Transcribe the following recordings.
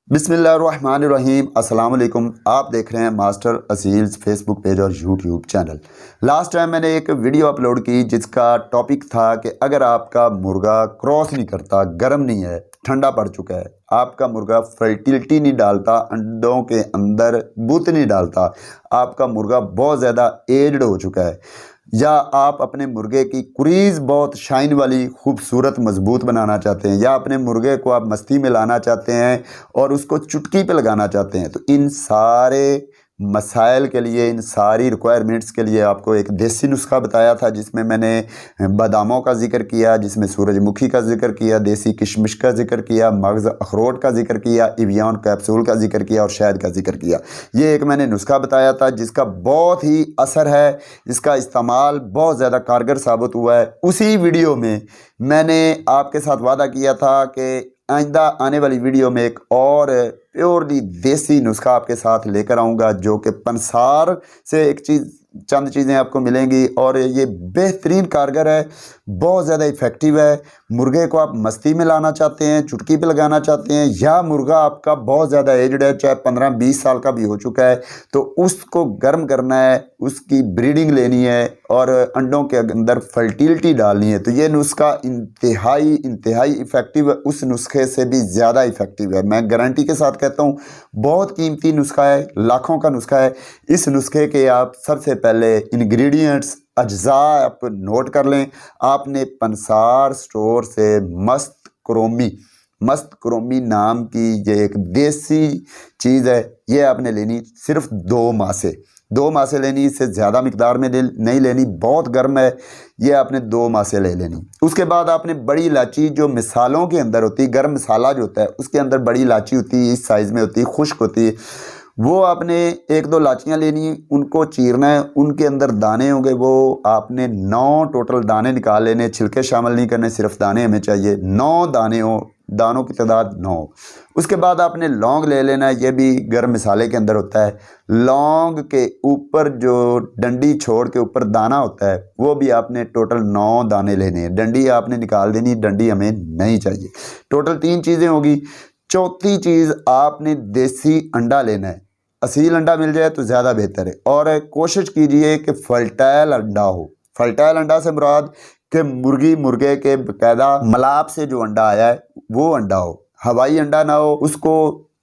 बिस्मिल्लाहिर्रहमानिर्रहीम। अस्सलाम वालेकुम। आप देख रहे हैं मास्टर असील्स फेसबुक पेज और यूट्यूब चैनल। लास्ट टाइम मैंने एक वीडियो अपलोड की जिसका टॉपिक था कि अगर आपका मुर्गा क्रॉस नहीं करता, गर्म नहीं है, ठंडा पड़ चुका है, आपका मुर्गा फर्टिलिटी नहीं डालता, अंडों के अंदर बूत नहीं डालता, आपका मुर्गा बहुत ज़्यादा एज्ड हो चुका है, या आप अपने मुर्गे की क्रीज़ बहुत शाइन वाली खूबसूरत मजबूत बनाना चाहते हैं, या अपने मुर्गे को आप मस्ती में लाना चाहते हैं और उसको चुटकी पे लगाना चाहते हैं, तो इन सारे मसाइल के लिए, इन सारी रिक्वायरमेंट्स के लिए आपको एक देसी नुस्खा बताया था जिसमें मैंने बादामों का जिक्र किया, जिसमें सूरजमुखी का जिक्र किया, देसी किशमिश का जिक्र किया, मगज़ अखरोट का जिक्र किया, इवियन कैप्सूल का जिक्र किया और शहद का जिक्र किया। ये एक मैंने नुस्खा बताया था जिसका बहुत ही असर है, इसका इस्तेमाल बहुत ज़्यादा कारगर साबित हुआ है। उसी वीडियो में मैंने आपके साथ वादा किया था कि आइंदा आने वाली वीडियो में एक और प्योरली देसी नुस्खा आपके साथ लेकर आऊँगा जो कि पंसार से चंद चीज़ें आपको मिलेंगी और ये बेहतरीन कारगर है, बहुत ज़्यादा इफ़ेक्टिव है। मुर्गे को आप मस्ती में लाना चाहते हैं, चुटकी पे लगाना चाहते हैं, या मुर्गा आपका बहुत ज़्यादा एजड है, चाहे 15-20 साल का भी हो चुका है, तो उसको गर्म करना है, उसकी ब्रीडिंग लेनी है और अंडों के अंदर फर्टिलिटी डालनी है, तो ये नुस्खा इंतहाई इफ़ेक्टिव है, उस नुस्खे से भी ज़्यादा इफ़ेक्टिव है। मैं गारंटी के साथ कहता हूँ, बहुत कीमती नुस्खा है, लाखों का नुस्खा है। इस नुस्खे के आप सबसे पहले इंग्रेडिएंट्स अज्जा आप नोट कर लें। आपने पंसार स्टोर से मस्त क्रोमी नाम की ये एक देसी चीज़ है, ये आपने लेनी सिर्फ 2 मासे लेनी, इससे ज़्यादा मिकदार में नहीं लेनी, बहुत गर्म है, ये आपने 2 मासे ले लेनी। उसके बाद आपने बड़ी इलायची, जो मिसालों के अंदर होती है, गर्म मसाला जो होता है उसके अंदर बड़ी इलायची होती है, इस साइज़ में होती है, खुश्क होती है, वो आपने 1-2 लाचियाँ लेनी, उनको चीरना है, उनके अंदर दाने होंगे, वो आपने 9 टोटल दाने निकाल लेने, छिलके शामिल नहीं करने, सिर्फ दाने हमें चाहिए, 9 दाने हो, दानों की तादाद 9। उसके बाद आपने लौंग ले लेना है, ये भी गर्म मसाले के अंदर होता है। लौंग के ऊपर जो डंडी छोड़ के ऊपर दाना होता है वो भी आपने टोटल 9 दाने लेने हैं, डंडी आपने निकाल देनी, डंडी हमें नहीं चाहिए। टोटल 3 चीज़ें होगी। चौथी चीज़, आपने देसी अंडा लेना है, असील अंडा मिल जाए तो ज़्यादा बेहतर है, और कोशिश कीजिए कि फर्टाइल अंडा हो। फर्टाइल अंडा से मुराद कि मुर्गे के बाकायदा मलाप से जो अंडा आया है वो अंडा हो, हवाई अंडा ना हो। उसको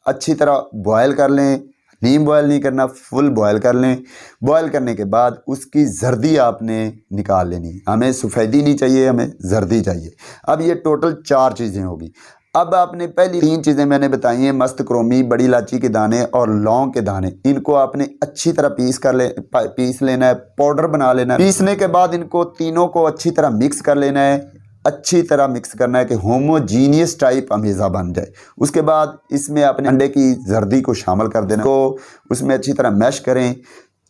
अच्छी तरह बॉयल कर लें, नीम बॉयल नहीं करना, फुल बॉयल कर लें। बॉयल करने के बाद उसकी जर्दी आपने निकाल लेनी, हमें सफ़ेदी नहीं चाहिए, हमें जर्दी चाहिए। अब ये टोटल 4 चीज़ें होगी। अब आपने पहली 3 चीज़ें मैंने बताई हैं, मस्त क्रोमी, बड़ी इलायची के दाने और लौंग के दाने, इनको आपने अच्छी तरह पीस लेना है, पाउडर बना लेना है। पीसने के बाद इनको तीनों को अच्छी तरह मिक्स कर लेना है, अच्छी तरह मिक्स करना है कि होमोजीनियस टाइप अमेज़ा बन जाए। उसके बाद इसमें अपने अंडे की जर्दी को शामिल कर देना, को उसमें अच्छी तरह मैश करें।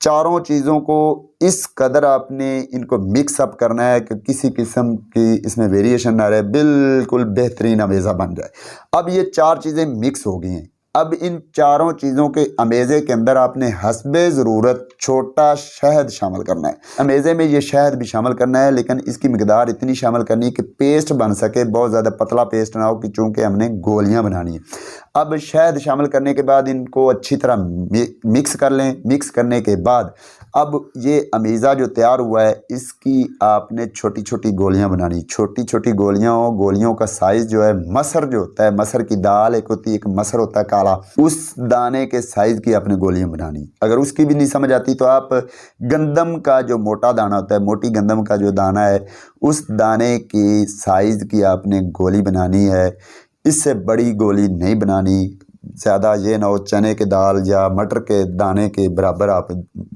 चारों चीज़ों को इस कदर आपने इनको मिक्स अप करना है कि किसी किस्म की इसमें वेरिएशन ना रहे, बिल्कुल बेहतरीन अमेज़ा बन जाए। अब ये 4 चीज़ें मिक्स हो गई हैं। अब इन चारों चीज़ों के अमेज़े के अंदर आपने हस्बे ज़रूरत छोटा शहद शामिल करना है। अमेज़े में ये शहद भी शामिल करना है, लेकिन इसकी मिकदार इतनी शामिल करनी कि पेस्ट बन सके, बहुत ज़्यादा पतला पेस्ट ना हो, कि चूँकि हमने गोलियां बनानी है। अब शहद शामिल करने के बाद इनको अच्छी तरह मिक्स कर लें। मिक्स करने के बाद अब ये अमीज़ा जो तैयार हुआ है, इसकी आपने छोटी छोटी गोलियां बनानी, छोटी छोटी गोलियां हो। गोलियों का साइज़ जो है, मसर जो होता है, मसर की दाल एक होती है, एक मसर होता है काला, उस दाने के साइज़ की आपने गोलियां बनानी। अगर उसकी भी नहीं समझ आती तो आप गंदम का जो मोटा दाना होता है, मोटी गंदम का जो दाना है, उस दाने की साइज़ की आपने गोली बनानी है। इससे बड़ी गोली नहीं बनानी, ज़्यादा ये ना हो चने के दाल या मटर के दाने के बराबर आप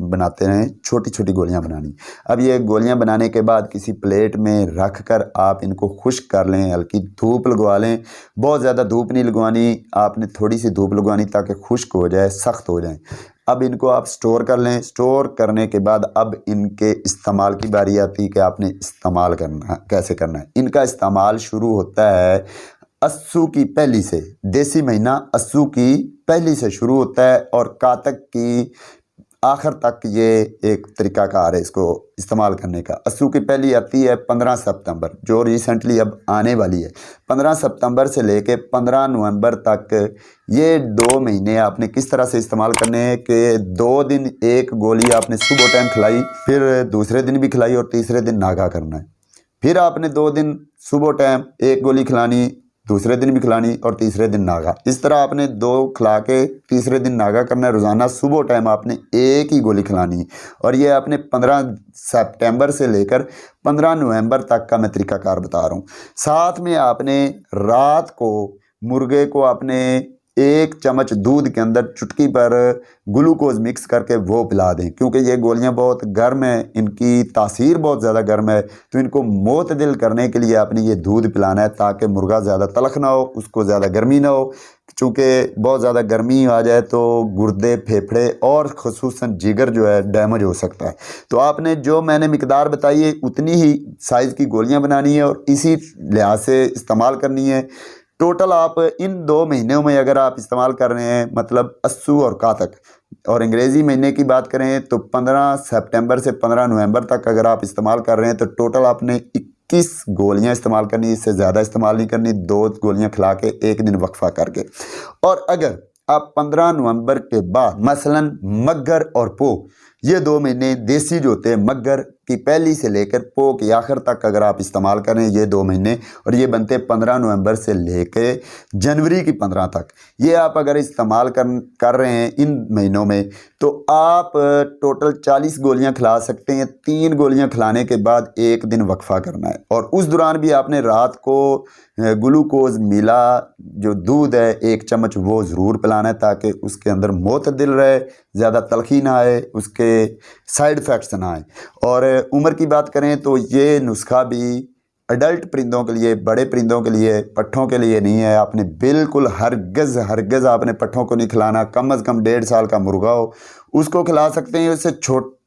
बनाते रहें, छोटी छोटी गोलियां बनानी। अब ये गोलियां बनाने के बाद किसी प्लेट में रख कर आप इनको खुश्क कर लें, हल्की धूप लगवा लें। बहुत ज़्यादा धूप नहीं लगवानी, आपने थोड़ी सी धूप लगवानी ताकि खुश्क हो जाए, सख्त हो जाए। अब इनको आप स्टोर कर लें। स्टोर करने के बाद अब इनके इस्तेमाल की बारी आती है कि आपने इस्तेमाल करना कैसे करना है। इनका इस्तेमाल शुरू होता है अस्सू की पहली से, देसी महीना अस्सू की पहली से शुरू होता है और कातक की आखिर तक ये एक तरीक़ाकार है इसको इस्तेमाल करने का। अस्सू की पहली आती है 15 सितंबर, जो रिसेंटली अब आने वाली है। 15 सितंबर से लेके 15 नवंबर तक ये 2 महीने आपने किस तरह से इस्तेमाल करने हैं कि 2 दिन एक गोली आपने सुबह टाइम खिलाई, फिर दूसरे दिन भी खिलाई और तीसरे दिन नागा करना है। फिर आपने 2 दिन सुबह टाइम एक गोली खिलानी, दूसरे दिन भी खिलानी और तीसरे दिन नागा। इस तरह आपने 2 खिला के तीसरे दिन नागा करना है। रोज़ाना सुबह टाइम आपने एक ही गोली खिलानी है। और ये आपने 15 सितंबर से लेकर 15 नवंबर तक का मैं तरीक़ाकार बता रहा हूँ। साथ में आपने रात को मुर्गे को आपने 1 चम्मच दूध के अंदर चुटकी पर ग्लूकोज मिक्स करके वो पिला दें, क्योंकि ये गोलियां बहुत गर्म हैं, इनकी तासीर बहुत ज़्यादा गर्म है। तो इनको मोतदिल करने के लिए आपने ये दूध पिलाना है, ताकि मुर्गा ज़्यादा तलख ना हो, उसको ज़्यादा गर्मी ना हो। चूँकि बहुत ज़्यादा गर्मी आ जाए तो गुर्दे, फेफड़े और ख़ुसूसन जिगर जो है डैमेज हो सकता है। तो आपने जो मैंने मिकदार बताई है उतनी ही साइज़ की गोलियाँ बनानी है और इसी लिहाज से इस्तेमाल करनी है। टोटल आप इन 2 महीनों में अगर आप इस्तेमाल कर रहे हैं, मतलब अस्सू और कातक, और अंग्रेज़ी महीने की बात करें तो 15 सितंबर से 15 नवंबर तक अगर आप इस्तेमाल कर रहे हैं तो टोटल आपने 21 गोलियां इस्तेमाल करनी, इससे ज़्यादा इस्तेमाल नहीं करनी। 2 गोलियां खिला के एक दिन वक्फा करके। और अगर आप 15 नवंबर के बाद मसलन मगर और पो, ये 2 महीने देसी जो होते हैं, मगर की पहली से लेकर पो के आखिर तक अगर आप इस्तेमाल करें ये 2 महीने, और ये बनते 15 नवंबर से लेकर जनवरी की 15 तक, ये आप अगर इस्तेमाल कर रहे हैं इन महीनों में, तो आप टोटल 40 गोलियां खिला सकते हैं। 3 गोलियां खिलाने के बाद एक दिन वक्फा करना है, और उस दौरान भी आपने रात को ग्लूकोज मिला जो दूध है 1 चम्मच वो ज़रूर पिलाना है, ताकि उसके अंदर मोतदिल रहे, ज़्यादा तलखी ना आए, उसके साइड इफ़ेक्ट्स ना आए। और उम्र की बात करें तो ये नुस्खा भी अडल्ट परिंदों के लिए, बड़े परिंदों के लिए, पट्ठों के लिए नहीं है। आपने बिल्कुल हरगज़ आपने पट्ठों को नहीं खिलाना। कम अज़ कम 1.5 साल का मुर्गा हो उसको खिला सकते हैं, उससे छोटी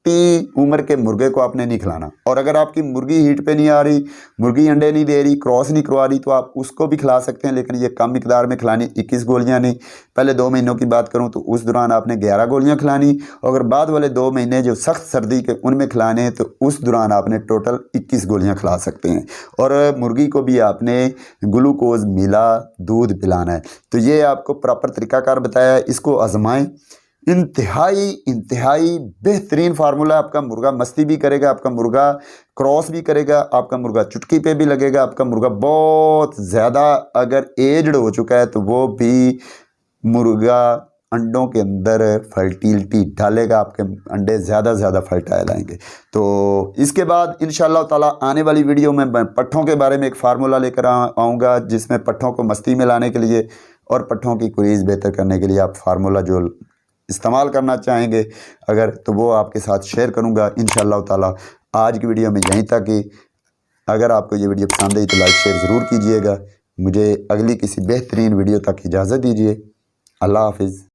उम्र के मुर्गे को आपने नहीं खिलाना। और अगर आपकी मुर्गी हीट पे नहीं आ रही, मुर्गी अंडे नहीं दे रही, क्रॉस नहीं करवा रही, तो आप उसको भी खिला सकते हैं, लेकिन ये कम मिकदार में खिलानी। 21 गोलियां नहीं। पहले 2 महीनों की बात करूं तो उस दौरान आपने 11 गोलियां खिलानी, और अगर बाद वाले 2 महीने जो सख्त सर्दी के उनमें खिलाने हैं तो उस दौरान आपने टोटल 21 गोलियां खिला सकते हैं। और मुर्गी को भी आपने ग्लूकोज मिला दूध पिलाना है। तो ये आपको प्रॉपर तरीक़ाकार बताया है, इसको आजमाएं। इंतहाई बेहतरीन फार्मूला। आपका मुर्गा मस्ती भी करेगा, आपका मुर्गा क्रॉस भी करेगा, आपका मुर्गा चुटकी पे भी लगेगा, आपका मुर्गा बहुत ज़्यादा अगर एज्ड हो चुका है तो वो भी मुर्गा अंडों के अंदर फर्टिलिटी डालेगा, आपके अंडे ज़्यादा फर्टाइल आएंगे। तो इसके बाद इंशाअल्लाह ताला आने वाली वीडियो में मैं पट्ठों के बारे में एक फार्मूला लेकर आऊँगा, जिसमें पट्ठों को मस्ती में लाने के लिए और पट्ठों की कुरीज़ बेहतर करने के लिए आप फार्मूला जो इस्तेमाल करना चाहेंगे अगर, तो वो आपके साथ शेयर करूंगा इंशाअल्लाह ताला। आज की वीडियो में यहीं तक ही। अगर आपको ये वीडियो पसंद आई तो लाइक शेयर ज़रूर कीजिएगा। मुझे अगली किसी बेहतरीन वीडियो तक इजाज़त दीजिए। अल्लाह हाफिज़।